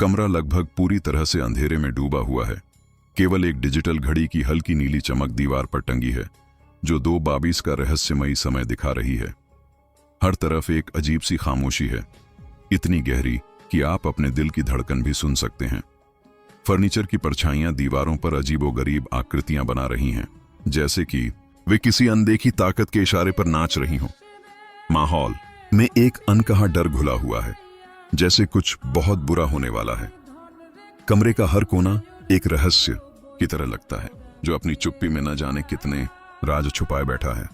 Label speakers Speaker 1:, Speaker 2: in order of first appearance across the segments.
Speaker 1: कमरा लगभग पूरी तरह से अंधेरे में डूबा हुआ है। केवल एक डिजिटल घड़ी की हल्की नीली चमक दीवार पर टंगी है, जो 2:22 का रहस्यमयी समय दिखा रही है। हर तरफ एक अजीब सी खामोशी है, इतनी गहरी कि आप अपने दिल की धड़कन भी सुन सकते हैं। फर्नीचर की परछाइयां दीवारों पर अजीबोगरीब आकृतियां बना रही हैं, जैसे कि वे किसी अनदेखी ताकत के इशारे पर नाच रही हों। माहौल में एक अनकहा डर घुला हुआ है, जैसे कुछ बहुत बुरा होने वाला है। कमरे का हर कोना एक रहस्य की तरह लगता है, जो अपनी चुप्पी में न जाने कितने राज छुपाए बैठा है।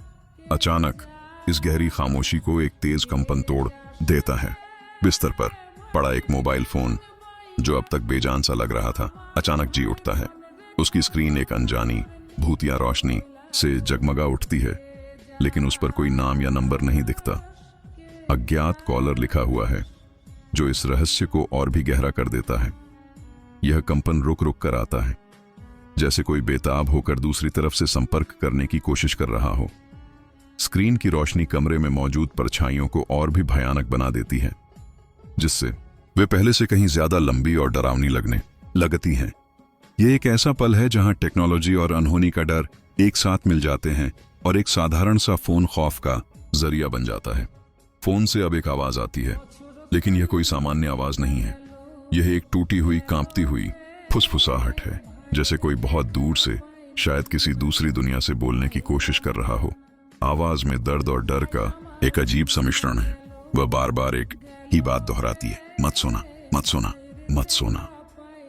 Speaker 1: अचानक इस गहरी खामोशी को एक तेज कंपन तोड़ देता है। बिस्तर पर पड़ा एक मोबाइल फोन, जो अब तक बेजान सा लग रहा था, अचानक जी उठता है। उसकी स्क्रीन एक अनजानी भूतिया रोशनी से जगमगा उठती है, लेकिन उस पर कोई नाम या नंबर नहीं दिखता। अज्ञात कॉलर लिखा हुआ है, जो इस रहस्य को और भी गहरा कर देता है। यह कंपन रुक रुक कर आता है, जैसे कोई बेताब होकर दूसरी तरफ से संपर्क करने की कोशिश कर रहा हो। स्क्रीन की रोशनी कमरे में मौजूद परछाइयों को और भी भयानक बना देती है, जिससे वे पहले से कहीं ज्यादा लंबी और डरावनी लगती हैं। यह एक ऐसा पल है जहां टेक्नोलॉजी और अनहोनी का डर एक साथ मिल जाते हैं और एक साधारण सा फोन खौफ का जरिया बन जाता है। फोन से अब एक आवाज आती है, लेकिन यह कोई सामान्य आवाज नहीं है। यह एक टूटी हुई, कांपती हुई फुसफुसाहट है, जैसे कोई बहुत दूर से, शायद किसी दूसरी दुनिया से बोलने की कोशिश कर रहा हो। आवाज में दर्द और डर का एक अजीब सम्मिश्रण है। वह बार बार एक ही बात दोहराती है, मत सोना, मत सोना, मत सोना।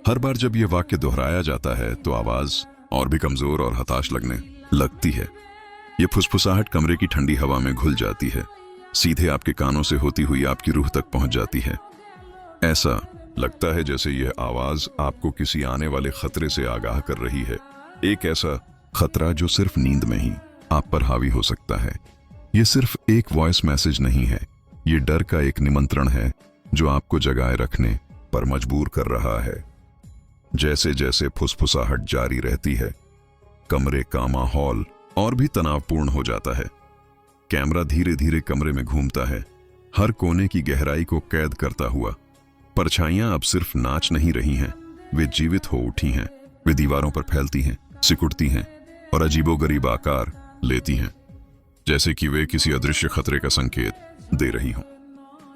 Speaker 1: हर बार जब यह वाक्य दोहराया जाता है तो आवाज और भी कमजोर और हताश लगने लगती है। यह फुसफुसाहट कमरे की ठंडी हवा में घुल जाती है, सीधे आपके कानों से होती हुई आपकी रूह तक पहुंच जाती है। ऐसा लगता है जैसे यह आवाज आपको किसी आने वाले खतरे से आगाह कर रही है, एक ऐसा खतरा जो सिर्फ नींद में ही आप पर हावी हो सकता है। यह सिर्फ एक वॉइस मैसेज नहीं है, यह डर का एक निमंत्रण है, जो आपको जगाए रखने पर मजबूर कर रहा है। जैसे जैसे फुसफुसाहट जारी रहती है, कमरे का माहौल और भी तनावपूर्ण हो जाता है। कैमरा धीरे धीरे कमरे में घूमता है, हर कोने की गहराई को कैद करता हुआ। परछाइयां अब सिर्फ नाच नहीं रही हैं, वे जीवित हो उठी हैं। वे दीवारों पर फैलती हैं, सिकुड़ती हैं और अजीबोगरीब आकार लेती हैं, जैसे कि वे किसी अदृश्य खतरे का संकेत दे रही हों।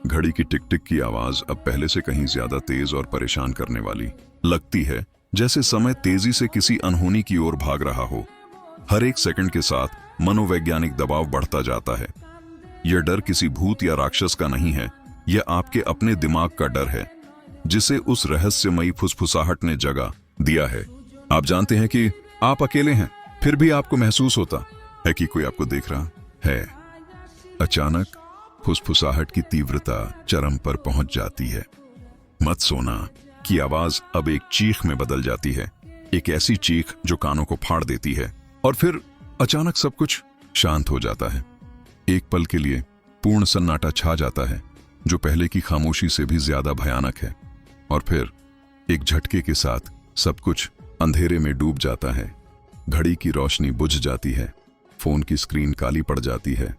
Speaker 1: घड़ी की टिक टिक की आवाज अब पहले से कहीं ज्यादा तेज और परेशान करने वाली लगती है, जैसे समय तेजी से किसी अनहोनी की ओर भाग रहा हो। हर एक सेकंड के साथ मनोवैज्ञानिक दबाव बढ़ता जाता है। यह डर किसी भूत या राक्षस का नहीं है, यह आपके अपने दिमाग का डर है, जिसे उस रहस्यमयी फुसफुसाहट ने जगा दिया है। आप जानते हैं कि आप अकेले हैं, फिर भी आपको महसूस होता है कि कोई आपको देख रहा है। अचानक फुसफुसाहट की तीव्रता चरम पर पहुंच जाती है। मत सोना की आवाज अब एक चीख में बदल जाती है, एक ऐसी चीख जो कानों को फाड़ देती है। और फिर अचानक सब कुछ शांत हो जाता है। एक पल के लिए पूर्ण सन्नाटा छा जाता है, जो पहले की खामोशी से भी ज्यादा भयानक है। और फिर एक झटके के साथ सब कुछ अंधेरे में डूब जाता है। घड़ी की रोशनी बुझ जाती है, फोन की स्क्रीन काली पड़ जाती है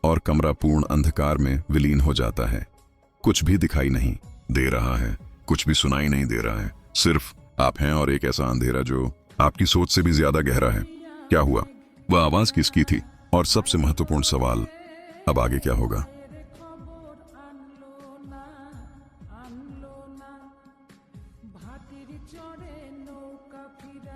Speaker 1: और कमरा पूर्ण अंधकार में विलीन हो जाता है। कुछ भी दिखाई नहीं दे रहा है, कुछ भी सुनाई नहीं दे रहा है, सिर्फ आप हैं और एक ऐसा अंधेरा जो आपकी सोच से भी ज्यादा गहरा है। क्या हुआ? वह आवाज किसकी थी? और सबसे महत्वपूर्ण सवाल, अब आगे क्या होगा?
Speaker 2: ভাতির চরে নৌকা ফিরা